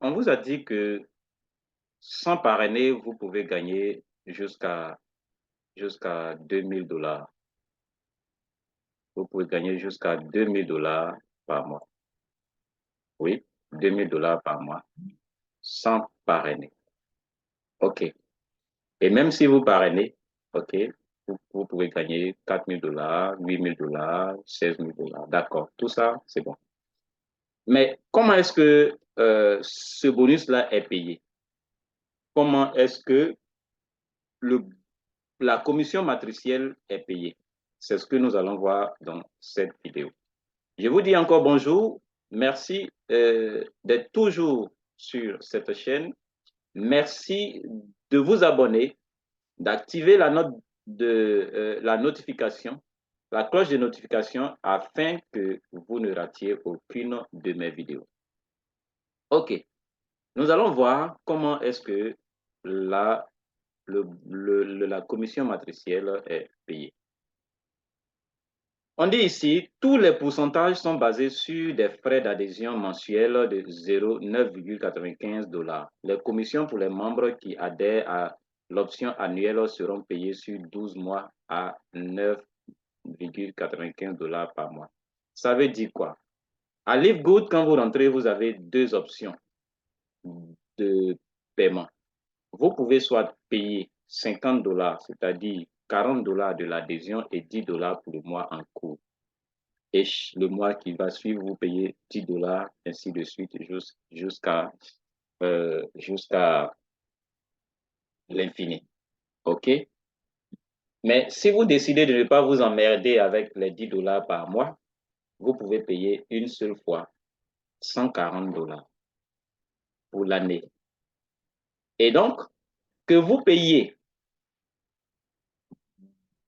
On vous a dit que sans parrainer, vous pouvez gagner jusqu'à 2000 $. Vous pouvez gagner jusqu'à 2000 $ par mois. Oui, 2000 $ par mois sans parrainer. OK. Et même si vous parrainez, OK, vous pouvez gagner 4000 $, 8000 $, 16000 $. D'accord. Tout ça, c'est bon. Mais comment est-ce que ce bonus-là est payé? Comment est-ce que le la commission matricielle est payée? C'est ce que nous allons voir dans cette vidéo. Je vous dis encore bonjour. Merci d'être toujours sur cette chaîne. Merci de vous abonner, d'activer la notification, la cloche de notification afin que vous ne ratiez aucune de mes vidéos. OK. Nous allons voir comment est-ce que la commission matricielle est payée. On dit ici, tous les pourcentages sont basés sur des frais d'adhésion mensuels de 0,9,95 $. Les commissions pour les membres qui adhèrent à l'option annuelle seront payées sur 12 mois à 9,95 $ par mois. Ça veut dire quoi? À LiveGood, quand vous rentrez, vous avez deux options de paiement. Vous pouvez soit payer 50 $, c'est-à-dire 40 $ de l'adhésion et 10 $ pour le mois en cours. Et le mois qui va suivre, vous payez 10 $, ainsi de suite, jusqu'à l'infini. OK? Mais si vous décidez de ne pas vous emmerder avec les 10 $ par mois, vous pouvez payer une seule fois 140 $ pour l'année. Et donc, que vous payez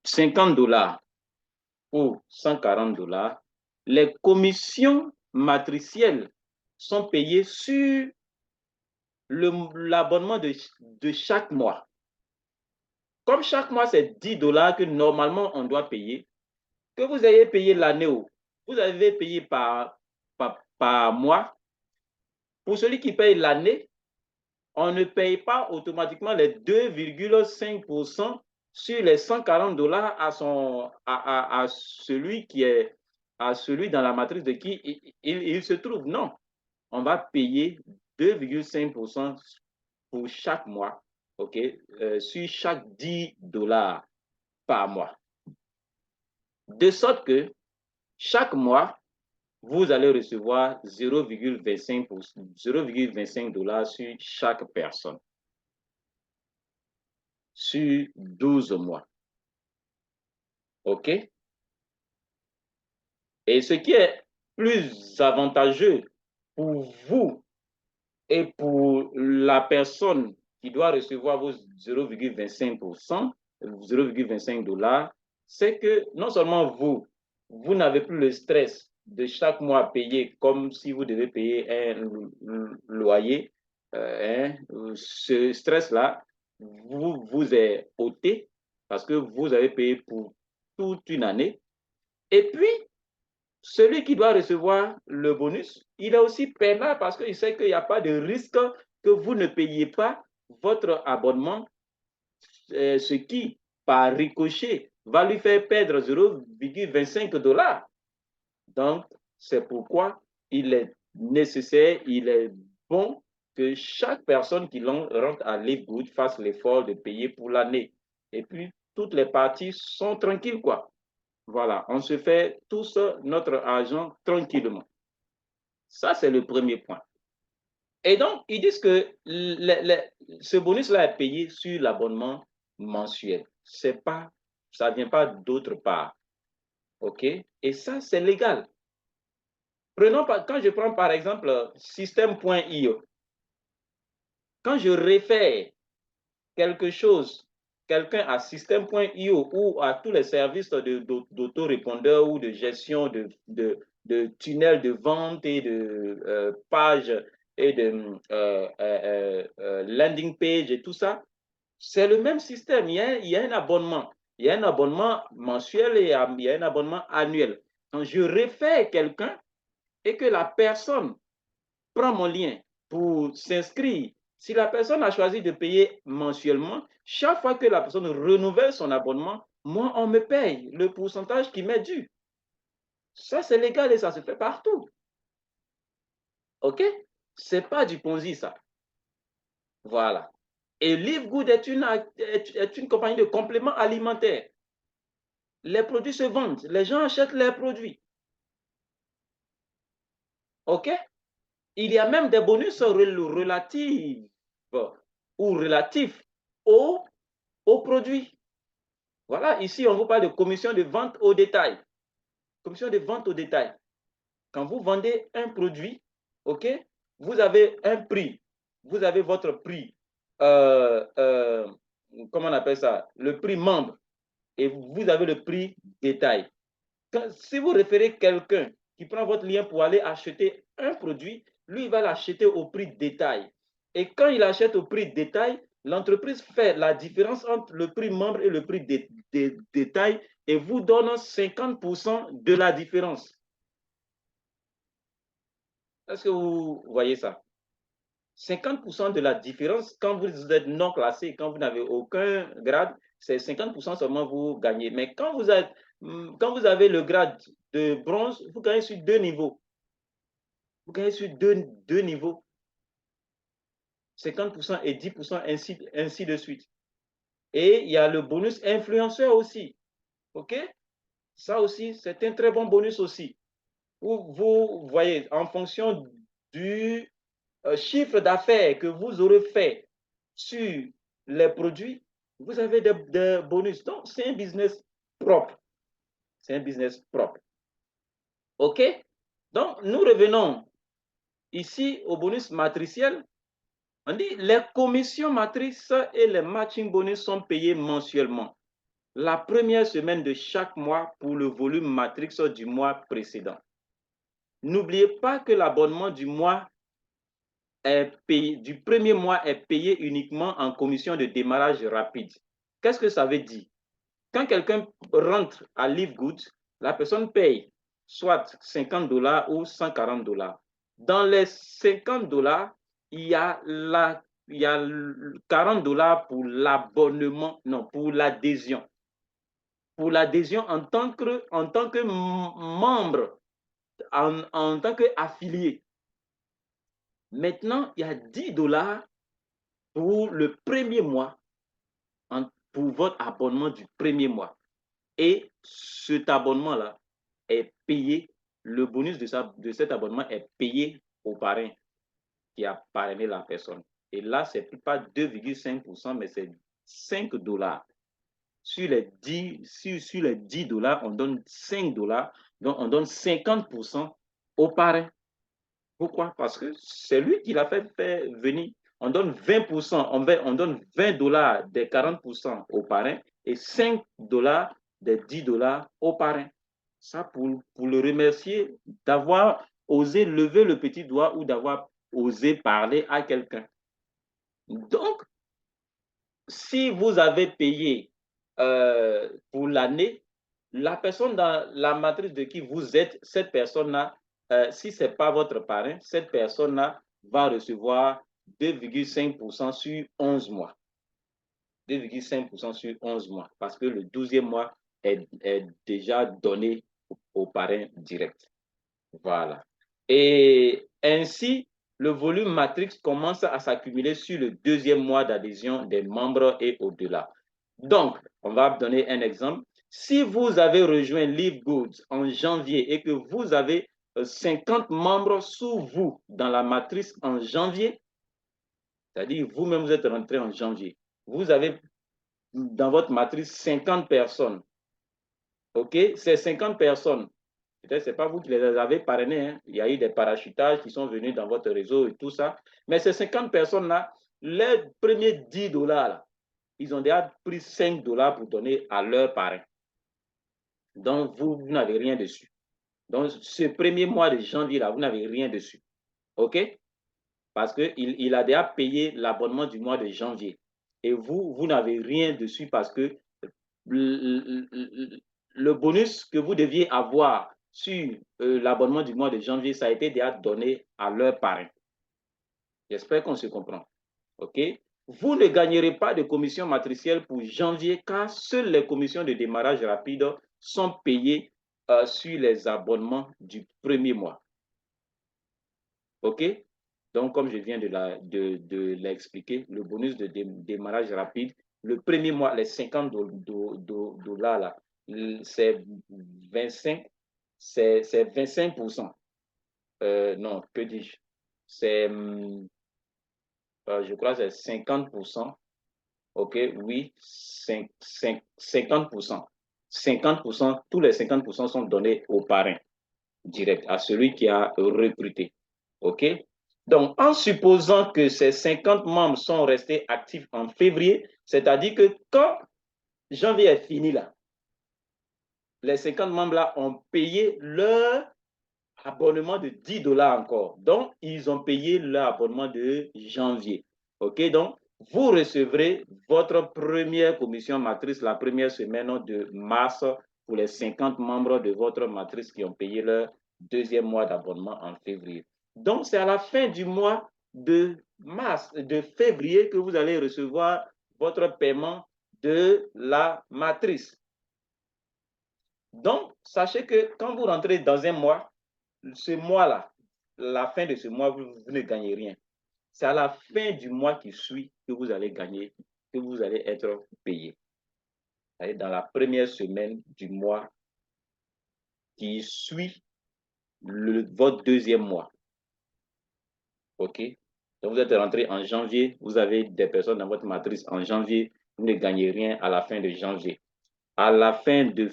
50 $ ou 140 $, les commissions matricielles sont payées sur l'abonnement de chaque mois. Comme chaque mois, c'est 10 $ que normalement on doit payer, que vous ayez payé l'année ou vous avez payé par mois, pour celui qui paye l'année, on ne paye pas automatiquement les 2,5% sur les 140 $ à celui dans la matrice de qui il se trouve. Non, on va payer 2,5% pour chaque mois, OK, sur chaque 10 $ par mois. De sorte que chaque mois, vous allez recevoir 0,25 $ sur chaque personne, sur 12 mois. OK? Et ce qui est plus avantageux pour vous et pour la personne qui doit recevoir vos 0,25%, 0,25 $, c'est que non seulement vous n'avez plus le stress de chaque mois payer comme si vous devez payer un loyer. Ce stress-là vous est ôté parce que vous avez payé pour toute une année. Et puis, celui qui doit recevoir le bonus, il est aussi peinard parce qu'il sait qu'il n'y a pas de risque que vous ne payiez pas votre abonnement, ce qui, par ricochet, va lui faire perdre 0,25 $. Donc, c'est pourquoi il est nécessaire, il est bon que chaque personne qui rentre à LiveGood fasse l'effort de payer pour l'année. Et puis, toutes les parties sont tranquilles, quoi. Voilà, on se fait tous notre argent tranquillement. Ça, c'est le premier point. Et donc, ils disent que ce bonus-là est payé sur l'abonnement mensuel. Ça ne vient pas d'autre part. OK? Et ça, c'est légal. Quand je prends par exemple système.io, quand je réfère quelque chose, quelqu'un à système.io ou à tous les services d'autorépondeur ou de gestion de tunnels de vente et de pages et de landing page et tout ça, c'est le même système. Il y a un abonnement. Il y a un abonnement mensuel et il y a un abonnement annuel. Quand je réfère quelqu'un et que la personne prend mon lien pour s'inscrire. Si la personne a choisi de payer mensuellement, chaque fois que la personne renouvelle son abonnement, moi, on me paye le pourcentage qui m'est dû. Ça, c'est légal et ça se fait partout. OK? Ce n'est pas du Ponzi, ça. Voilà. Et Livegood est une compagnie de compléments alimentaires. Les produits se vendent. Les gens achètent les produits. OK? Il y a même des bonus relatifs ou relatifs aux produits. Voilà, ici, on vous parle de commission de vente au détail. Commission de vente au détail. Quand vous vendez un produit, OK, vous avez un prix. Vous avez votre prix, comment on appelle ça? Le prix membre. Et vous avez le prix détail. Si vous référez quelqu'un qui prend votre lien pour aller acheter un produit, lui, il va l'acheter au prix détail. Et quand il achète au prix détail, l'entreprise fait la différence entre le prix membre et le prix détail et vous donne 50% de la différence. Est-ce que vous voyez ça? 50% de la différence quand vous êtes non classé, quand vous n'avez aucun grade, c'est 50% seulement vous gagnez. Mais quand vous avez le grade de bronze, vous gagnez sur 2 niveaux. Vous gagnez sur deux niveaux. 50% et 10%, ainsi de suite. Et il y a le bonus influenceur aussi. OK? Ça aussi, c'est un très bon bonus aussi. Vous voyez, en fonction du chiffre d'affaires que vous aurez fait sur les produits, vous avez des bonus. Donc, c'est un business propre. C'est un business propre. OK? Donc, nous revenons ici au bonus matriciel. On dit les commissions matrices et les matching bonus sont payés mensuellement. La première semaine de chaque mois pour le volume matrix du mois précédent. N'oubliez pas que l'abonnement du premier mois est payé uniquement en commission de démarrage rapide. Qu'est-ce que ça veut dire? Quand quelqu'un rentre à Livegood, la personne paye soit 50 $ ou 140 $. Dans les 50 $, il y a 40 $ pour l'abonnement, non, pour l'adhésion. Pour l'adhésion en tant que membre, en tant qu'affilié. Maintenant, il y a 10 $ pour le premier mois, pour votre abonnement du premier mois. Et cet abonnement-là est payé, le bonus de cet abonnement est payé au parrain qui a parrainé la personne. Et là, ce n'est pas 2,5%, mais c'est 5 $. Sur les 10 $, on donne 5 $, donc on donne 50% au parrain. Pourquoi? Parce que c'est lui qui l'a fait venir. On donne 20%, on donne 20 $ des 40% au parrain et 5 $ des 10 $ au parrain. Ça, pour le remercier d'avoir osé lever le petit doigt ou d'avoir osé parler à quelqu'un. Donc, si vous avez payé pour l'année, la personne dans la matrice de qui vous êtes, cette personne-là, si ce n'est pas votre parrain, cette personne-là va recevoir 2,5% sur 11 mois. 2,5% sur 11 mois, parce que le 12e mois est déjà donné au parrain direct. Voilà. Et ainsi, le volume matrix commence à s'accumuler sur le 2e mois d'adhésion des membres et au-delà. Donc, on va donner un exemple. Si vous avez rejoint Livegood en janvier et que vous avez 50 membres sous vous dans la matrice en janvier, c'est-à-dire vous-même vous êtes rentré en janvier, vous avez dans votre matrice 50 personnes. OK? Ces 50 personnes, peut-être ce n'est pas vous qui les avez parrainés, hein. Il y a eu des parachutages qui sont venus dans votre réseau et tout ça. Mais ces 50 personnes-là, les premiers 10 $, là, ils ont déjà pris 5 $ pour donner à leur parrain. Donc, vous n'avez rien dessus. Donc, ce premier mois de janvier, là, vous n'avez rien dessus. OK? Parce qu'il a déjà payé l'abonnement du mois de janvier. Et vous n'avez rien dessus parce que le bonus que vous deviez avoir sur l'abonnement du mois de janvier, ça a été déjà donné à leur parrain. J'espère qu'on se comprend. OK? Vous ne gagnerez pas de commission matricielle pour janvier car seules les commissions de démarrage rapide sont payées sur les abonnements du premier mois. OK? Donc, comme je viens de l'expliquer, le bonus de démarrage rapide, le premier mois, les 50 dollars, là, c'est 25, c'est 25%. Non, que dis-je? C'est, je crois que c'est 50%. OK, oui, 50%. 50%, tous les 50% sont donnés au parrain direct, à celui qui a recruté. OK? Donc, en supposant que ces 50 membres sont restés actifs en février, c'est-à-dire que quand janvier est fini là, les 50 membres là ont payé leur abonnement de 10 dollars encore. Donc, ils ont payé leur abonnement de janvier. OK? Donc, vous recevrez votre première commission matrice la première semaine de mars pour les 50 membres de votre matrice qui ont payé leur deuxième mois d'abonnement en février. Donc, c'est à la fin du mois de mars, de février que vous allez recevoir votre paiement de la matrice. Donc, sachez que quand vous rentrez dans un mois, ce mois-là, la fin de ce mois, vous ne gagnez rien. C'est à la fin du mois qui suit que vous allez gagner, que vous allez être payé. Dans la première semaine du mois qui suit votre deuxième mois. OK? Donc, vous êtes rentré en janvier, vous avez des personnes dans votre matrice en janvier, vous ne gagnez rien à la fin de janvier. À la fin de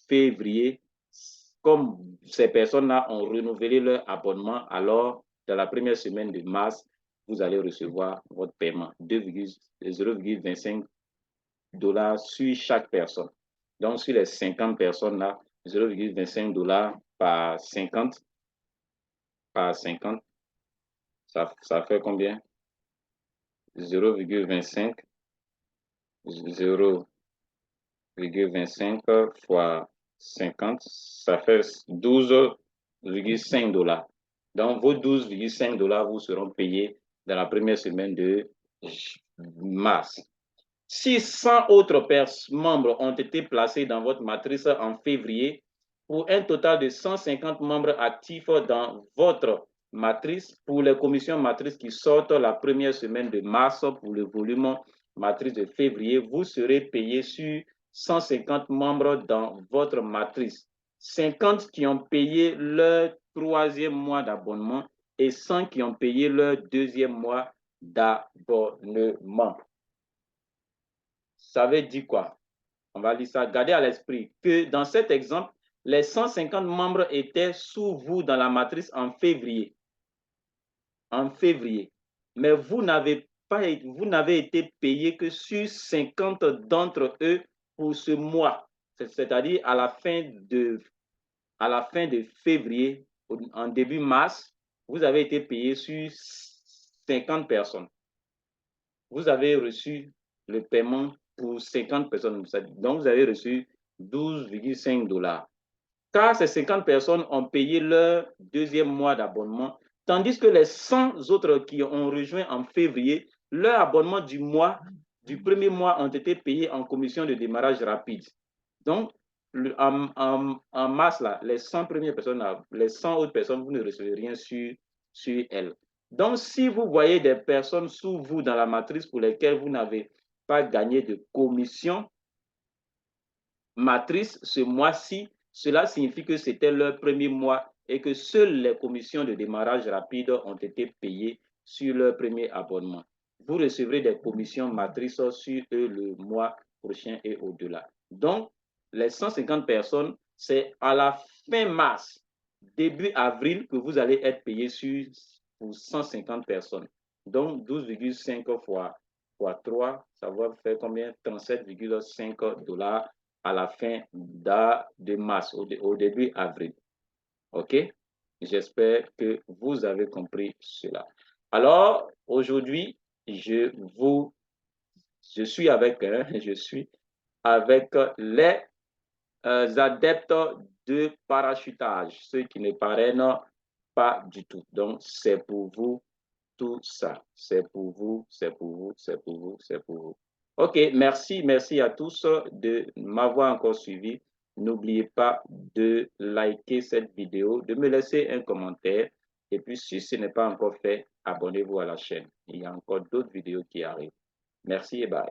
février, comme ces personnes-là ont renouvelé leur abonnement, alors dans la première semaine de mars, vous allez recevoir votre paiement, 0,25 dollars sur chaque personne. Donc, sur les 50 personnes-là, 0,25 dollars par 50, ça fait combien? 0,25, 0,25 fois 50, ça fait 12,5 dollars. Donc, vos 12,5 dollars vous seront payés dans la première semaine de mars. Si 100 autres membres ont été placés dans votre matrice en février, pour un total de 150 membres actifs dans votre matrice, pour les commissions matrices qui sortent la première semaine de mars pour le volume matrice de février, vous serez payé sur 150 membres dans votre matrice. 50 qui ont payé leur troisième mois d'abonnement et 100 qui ont payé leur deuxième mois d'abonnement. Ça veut dire quoi? On va lire ça. Gardez à l'esprit que dans cet exemple, les 150 membres étaient sous vous dans la matrice en février. En février. Mais vous n'avez été payé que sur 50 d'entre eux pour ce mois. C'est-à-dire à la fin de février, en début mars, vous avez été payé sur 50 personnes. Vous avez reçu le paiement pour 50 personnes. Donc, vous avez reçu 12,5 dollars. Car ces 50 personnes ont payé leur deuxième mois d'abonnement, tandis que les 100 autres qui ont rejoint en février, leur abonnement du premier mois ont été payés en commission de démarrage rapide. Donc, en mars, là, les 100 premières personnes, les 100 autres personnes, vous ne recevez rien sur elles. Donc, si vous voyez des personnes sous vous dans la matrice pour lesquelles vous n'avez pas gagné de commission matrice ce mois-ci, cela signifie que c'était leur premier mois et que seules les commissions de démarrage rapide ont été payées sur leur premier abonnement. Vous recevrez des commissions matrices sur eux le mois prochain et au-delà. Donc, les 150 personnes, c'est à la fin mars, début avril, que vous allez être payé pour 150 personnes. Donc, 12,5 fois 3, ça va faire combien? 37,5 dollars à la fin de mars, au début avril. OK? J'espère que vous avez compris cela. Alors, aujourd'hui, je suis avec les adeptes de parachutage, ceux qui ne parrainent pas du tout. Donc, c'est pour vous tout ça. C'est pour vous, c'est pour vous, c'est pour vous, c'est pour vous. OK, merci à tous de m'avoir encore suivi. N'oubliez pas de liker cette vidéo, de me laisser un commentaire. Et puis, si ce n'est pas encore fait, abonnez-vous à la chaîne. Il y a encore d'autres vidéos qui arrivent. Merci et bye.